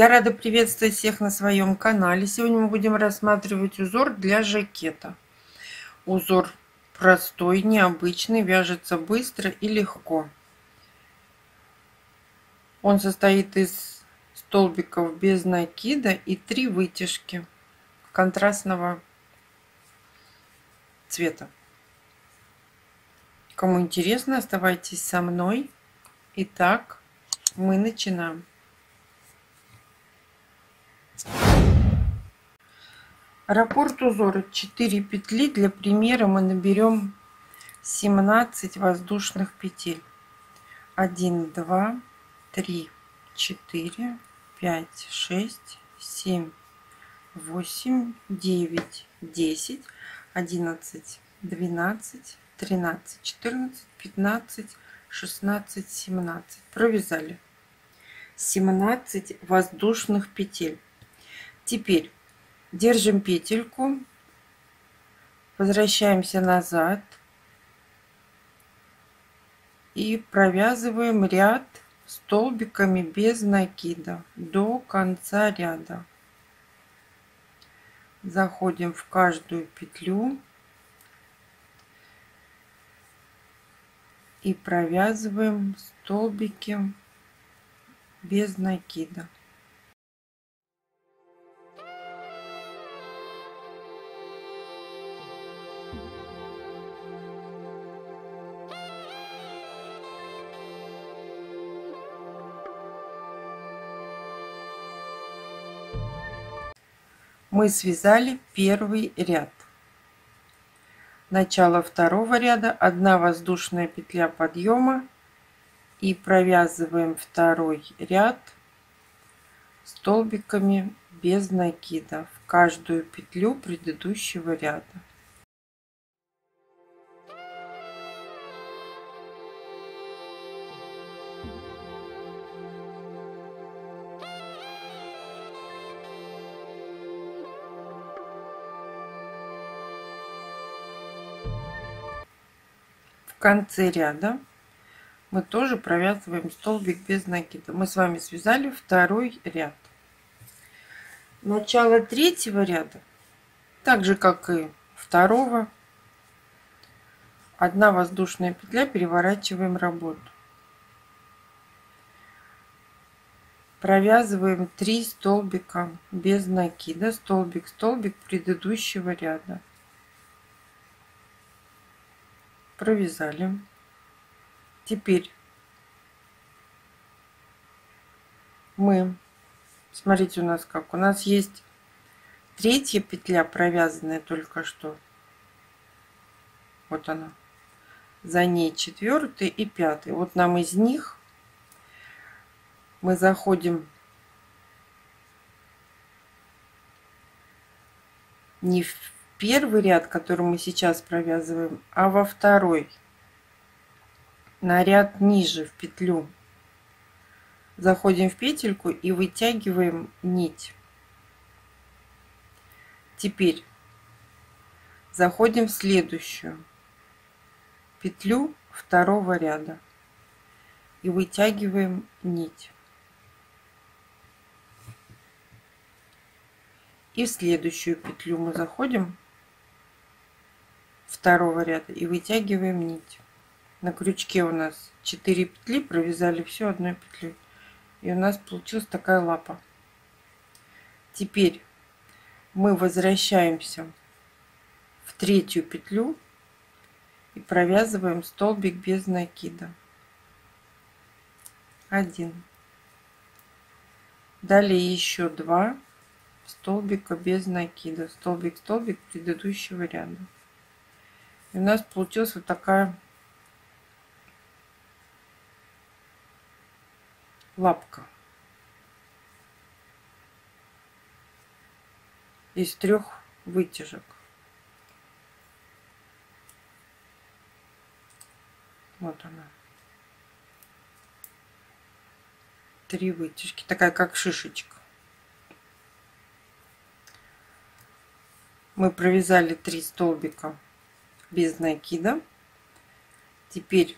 Я рада приветствовать всех на своем канале. Сегодня мы будем рассматривать узор для жакета. Узор простой, необычный, вяжется быстро и легко. Он состоит из столбиков без накида и 3 вытяжки контрастного цвета. Кому интересно, оставайтесь со мной. Итак, мы начинаем. Раппорт узора 4 петли. Для примера мы наберем 17 воздушных петель. 1, 2, 3, 4, 5, 6, 7, 8, 9, 10, 11, 12, 13, 14, 15, 16, 17. Провязали 17 воздушных петель. Теперь держим петельку, возвращаемся назад и провязываем ряд столбиками без накида до конца ряда. Заходим в каждую петлю и провязываем столбики без накида. Мы связали первый ряд. Начало второго ряда, 1 воздушная петля подъема и провязываем второй ряд столбиками без накида в каждую петлю предыдущего ряда. В конце ряда мы тоже провязываем столбик без накида. Мы с вами связали второй ряд. Начало третьего ряда, так же как и второго, 1 воздушная петля, переворачиваем работу. Провязываем 3 столбика без накида, столбик, столбик предыдущего ряда. Провязали. Теперь мы, смотрите, у нас как, у нас есть третья петля, провязанная только что, вот она, за ней 4 и 5. Вот нам из них мы заходим не в первый ряд, который мы сейчас провязываем, а во второй, на ряд ниже, в петлю. Заходим в петельку и вытягиваем нить. Теперь заходим в следующую петлю второго ряда и вытягиваем нить. И в следующую петлю мы заходим второго ряда и вытягиваем нить. На крючке у нас 4 петли, провязали все одной петлей, и у нас получилась такая лапа. Теперь мы возвращаемся в третью петлю и провязываем столбик без накида. 1. Далее еще 2 столбика без накида, столбик, столбик предыдущего ряда. И у нас получилась вот такая лапка из 3 вытяжек. Вот она, 3 вытяжки, такая как шишечка. Мы провязали 3 столбика без накида. Теперь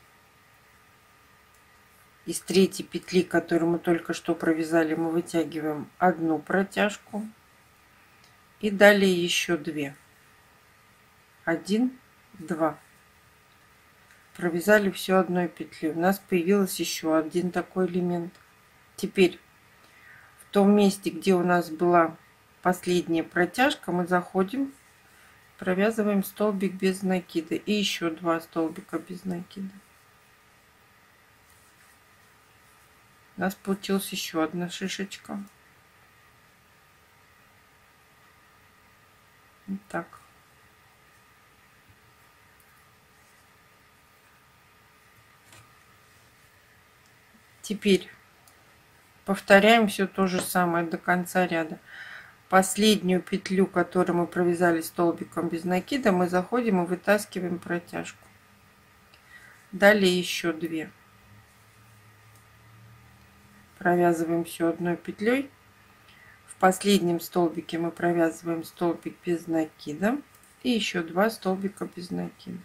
Из третьей петли, которую мы только что провязали, мы вытягиваем одну протяжку и далее еще 2. 1, 2. Провязали все одной петлей. У нас появился еще один такой элемент. Теперь в том месте, где у нас была последняя протяжка, мы заходим, провязываем столбик без накида и еще 2 столбика без накида. У нас получилась еще одна шишечка. Вот так. Теперь повторяем все то же самое до конца ряда. Последнюю петлю, которую мы провязали столбиком без накида, мы заходим и вытаскиваем протяжку. Далее еще 2. Провязываем все одной петлей. В последнем столбике мы провязываем столбик без накида и еще 2 столбика без накида.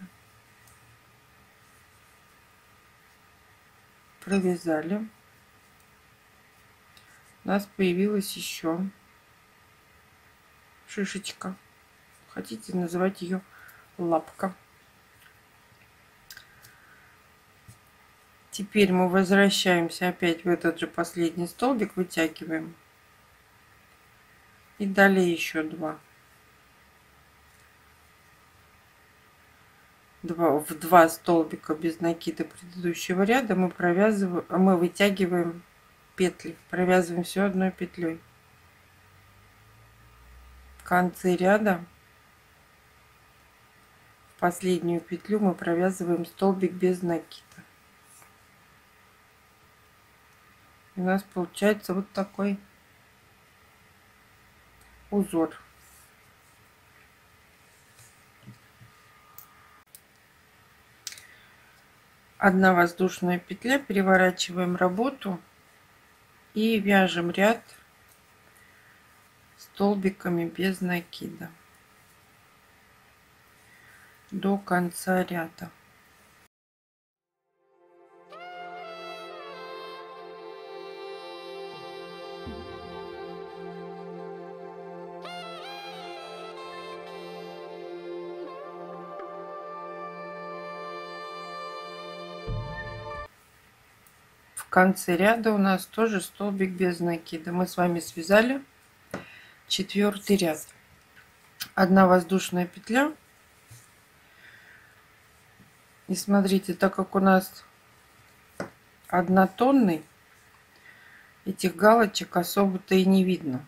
Провязали. У нас появилась еще шишечка. Хотите называть ее лапка. Теперь мы возвращаемся опять в этот же последний столбик, вытягиваем. И далее еще 2. В 2 столбика без накида предыдущего ряда мы вытягиваем петли, провязываем все одной петлей. В конце ряда в последнюю петлю мы провязываем столбик без накида. У нас получается вот такой узор. Одна воздушная петля, переворачиваем работу и вяжем ряд столбиками без накида до конца ряда. В конце ряда у нас тоже столбик без накида. Мы с вами связали 4-й ряд. Одна воздушная петля. И смотрите, так как у нас однотонный, этих галочек особо-то и не видно.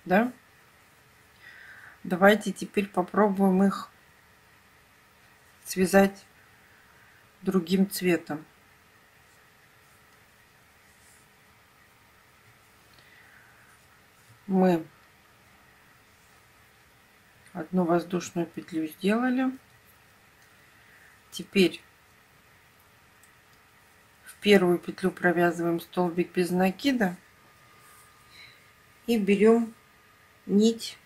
Да? Давайте теперь попробуем их связать другим цветом. Мы одну воздушную петлю сделали. Теперь в первую петлю провязываем столбик без накида и берем нить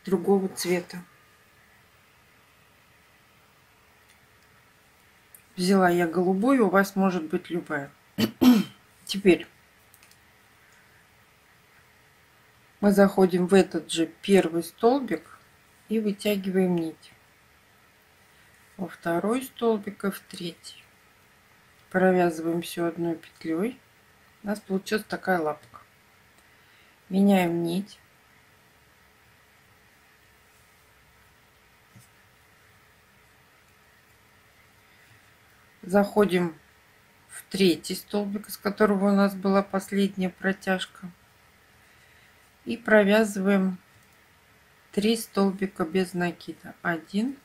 другого цвета. Взяла я голубую, у вас может быть любая. Теперь мы заходим в этот же первый столбик и вытягиваем нить. Во второй столбик и в третий. Провязываем все одной петлей. У нас получилась такая лапка. Меняем нить. Заходим в третий столбик, из которого у нас была последняя протяжка. И провязываем 3 столбика без накида. 1.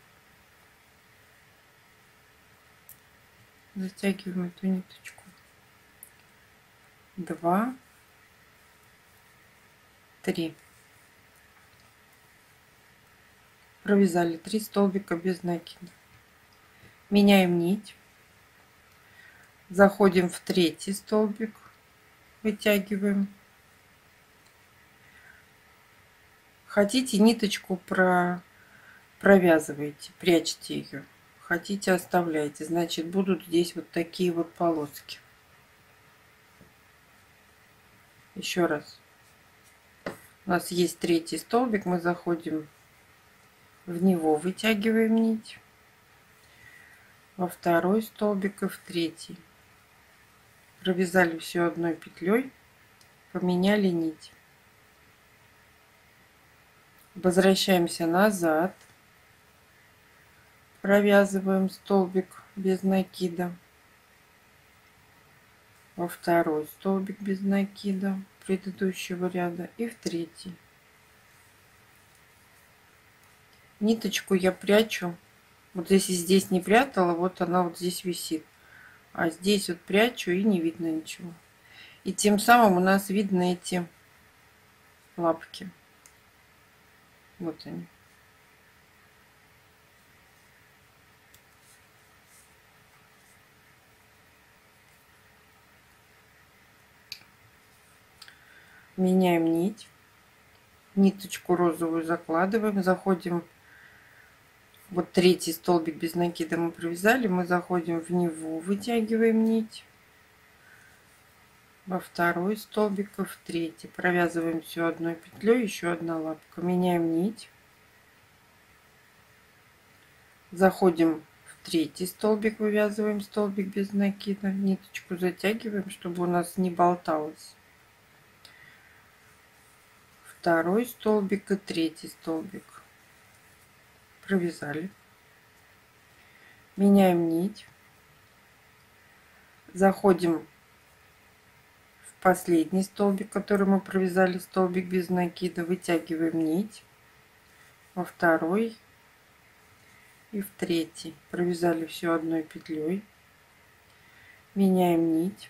Затягиваем эту ниточку. 2. 3. Провязали 3 столбика без накида. Меняем нить. Заходим в третий столбик. Вытягиваем. Хотите, ниточку провязываете, прячьте ее. Хотите, оставляйте. Значит, будут здесь вот такие вот полоски. Еще раз. У нас есть третий столбик, мы заходим в него, вытягиваем нить, во второй столбик и в третий. Провязали все одной петлей, поменяли нить. Возвращаемся назад, провязываем столбик без накида, во второй столбик без накида предыдущего ряда и в третий. Ниточку я прячу. Вот если здесь не прятала, вот она вот здесь висит. А здесь вот прячу и не видно ничего. И тем самым у нас видно эти лапки. Вот они. Меняем нить. Ниточку розовую закладываем. Заходим. Вот третий столбик без накида мы провязали. Мы заходим в него, вытягиваем нить. Во второй столбик и в третий. Провязываем все одной петлей. Еще одна лапка. Меняем нить. Заходим в третий столбик, вывязываем столбик без накида. Ниточку затягиваем, чтобы у нас не болталось. Второй столбик и третий столбик. Провязали. Меняем нить. Заходим в последний столбик, который мы провязали, столбик без накида. Вытягиваем нить. Во второй и в третий. Провязали все одной петлей. Меняем нить.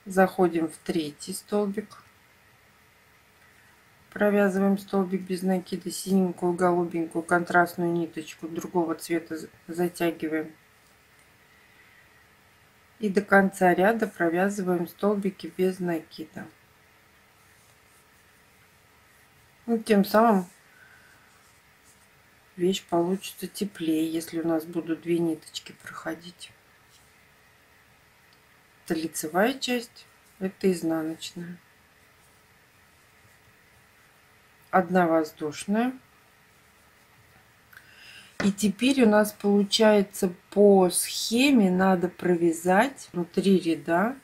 Заходим в третий столбик. Провязываем столбик без накида, синенькую, голубенькую контрастную ниточку другого цвета затягиваем. И до конца ряда провязываем столбики без накида. Ну, тем самым вещь получится теплее, если у нас будут две ниточки проходить. Это лицевая часть, это изнаночная. Одна воздушная. И теперь у нас получается по схеме надо провязать 3 ряда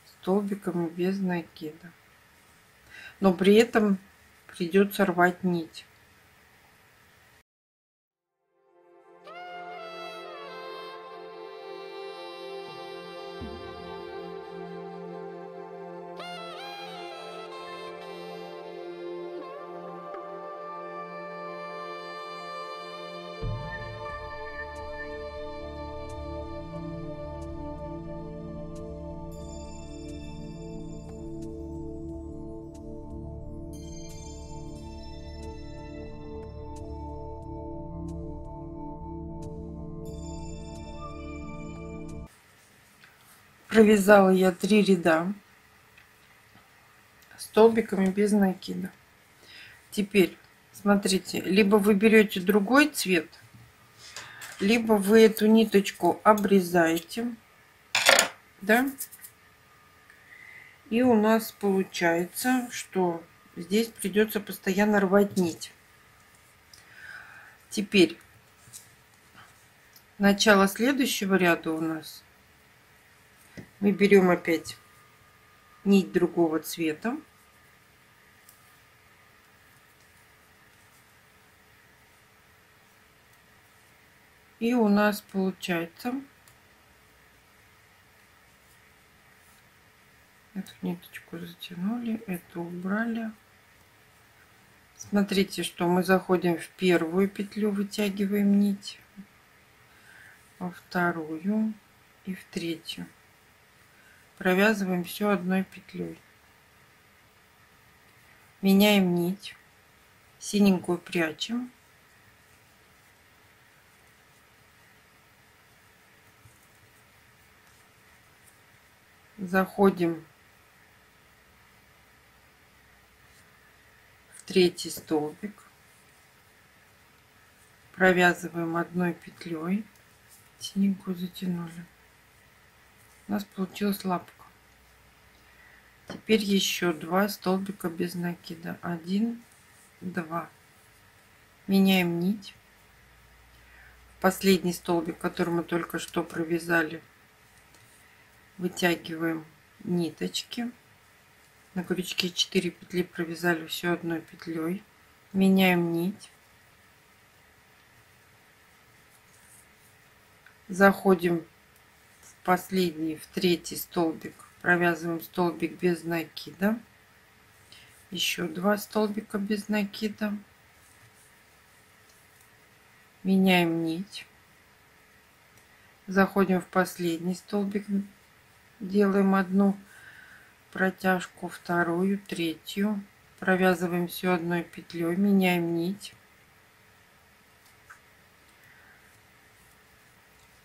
столбиками без накида. Но при этом придется рвать нить. Провязала я 3 ряда столбиками без накида. Теперь смотрите, либо вы берете другой цвет, либо вы эту ниточку обрезаете, да, и у нас получается, что здесь придется постоянно рвать нить. Теперь начало следующего ряда у нас. Мы берем опять нить другого цвета. И у нас получается эту ниточку затянули, эту убрали. Смотрите, что мы заходим в первую петлю, вытягиваем нить, во вторую и в третью. Провязываем все одной петлей. Меняем нить, синенькую прячем. Заходим в третий столбик, провязываем одной петлей, синенькую затянули. У нас получилась лапка. Теперь еще 2 столбика без накида. 1, 2. Меняем нить. Последний столбик, который мы только что провязали, вытягиваем ниточки. На крючке 4 петли провязали все одной петлей. Меняем нить. Заходим в последний, в третий столбик, провязываем столбик без накида. Еще 2 столбика без накида. Меняем нить. Заходим в последний столбик, делаем одну протяжку, вторую, третью, провязываем все одной петлей, меняем нить,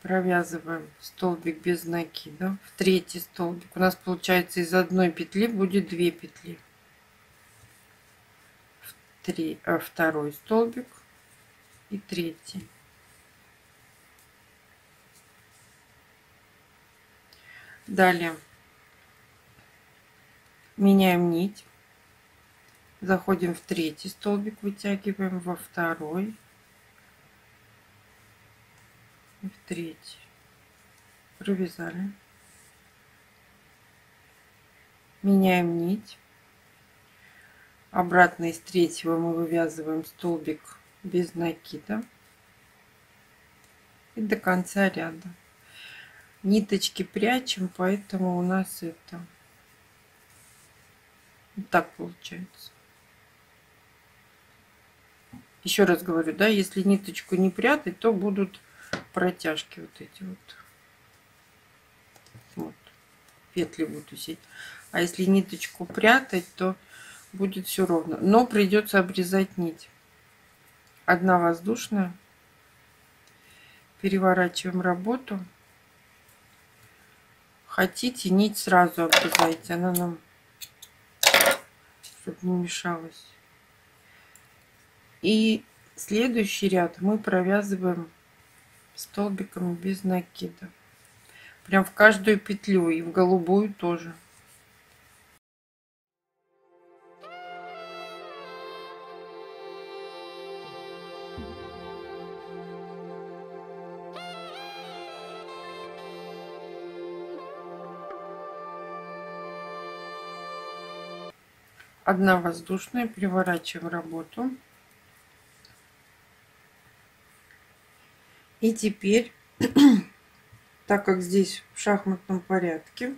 провязываем столбик без накида в третий столбик. У нас получается из одной петли будет 2 петли. Второй столбик и третий. Далее меняем нить, заходим в третий столбик, вытягиваем во второй и в третий, провязали, меняем нить, обратно из третьего мы вывязываем столбик без накида и до конца ряда. Ниточки прячем, поэтому у нас это вот так получается. Еще раз говорю, да, если ниточку не прятать, то будут протяжки вот эти вот. Вот. Петли будут висеть. А если ниточку прятать, то будет все ровно. Но придется обрезать нить. Одна воздушная. Переворачиваем работу. Хотите, нить сразу обрезайте. Она нам, чтобы не мешалась. И следующий ряд мы провязываем столбиками без накида. Прям в каждую петлю и в голубую тоже. Одна воздушная, переворачиваем работу. И теперь, так как здесь в шахматном порядке,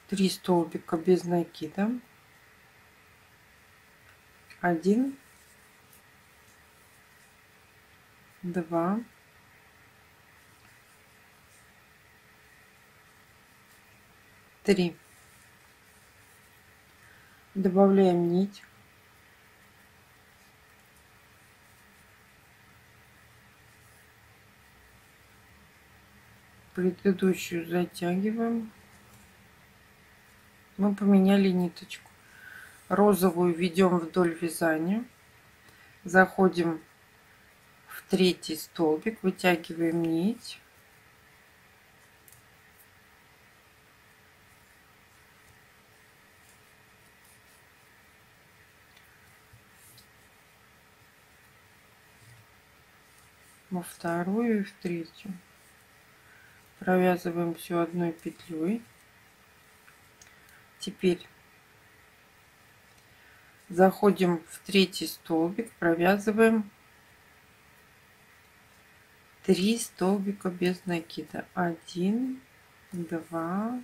3 столбика без накида, 1, 2, 3. Добавляем нить. Предыдущую затягиваем. Мы поменяли ниточку. Розовую ведем вдоль вязания. Заходим в третий столбик, вытягиваем нить. Во вторую и в третью. Провязываем все одной петлей. Теперь заходим в третий столбик, провязываем 3 столбика без накида. 1, 2,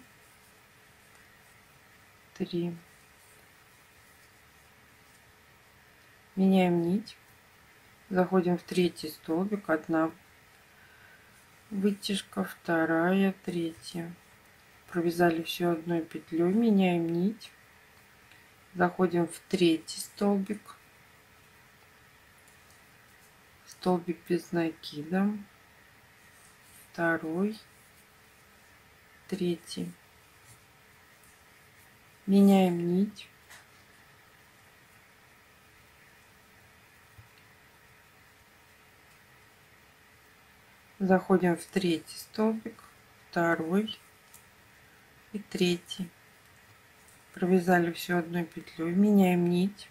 3. Меняем нить. Заходим в третий столбик, 1 вытяжка, 2, 3. Провязали все одной петлей, меняем нить. Заходим в третий столбик, столбик без накида, 2, 3. Меняем нить. Заходим в третий столбик, второй и третий. Провязали всю одной петлей, меняем нить.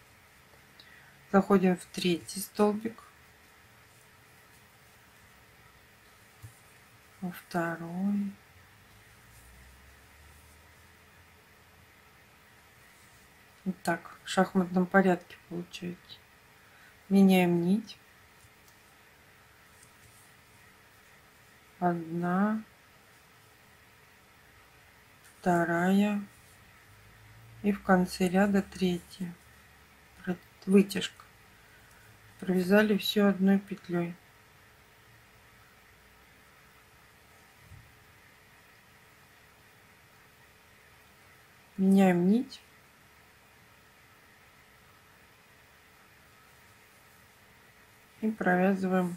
Заходим в третий столбик, во второй, вот так в шахматном порядке получается. Меняем нить. Одна, вторая и в конце ряда третья. Вытяжка. Провязали все одной петлей. Меняем нить. И провязываем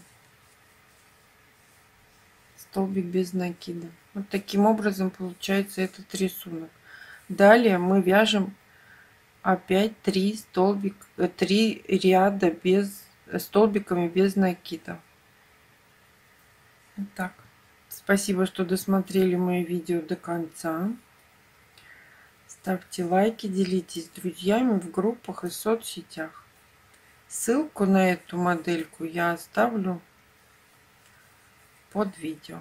столбик без накида. Вот таким образом получается этот рисунок. Далее мы вяжем опять 3 ряда без столбиками без накида. Так, спасибо, что досмотрели мои видео до конца. Ставьте лайки, делитесь с друзьями в группах и соцсетях. Ссылку на эту модельку я оставлю под видео.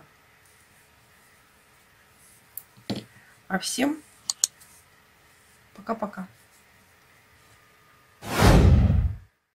А всем пока-пока.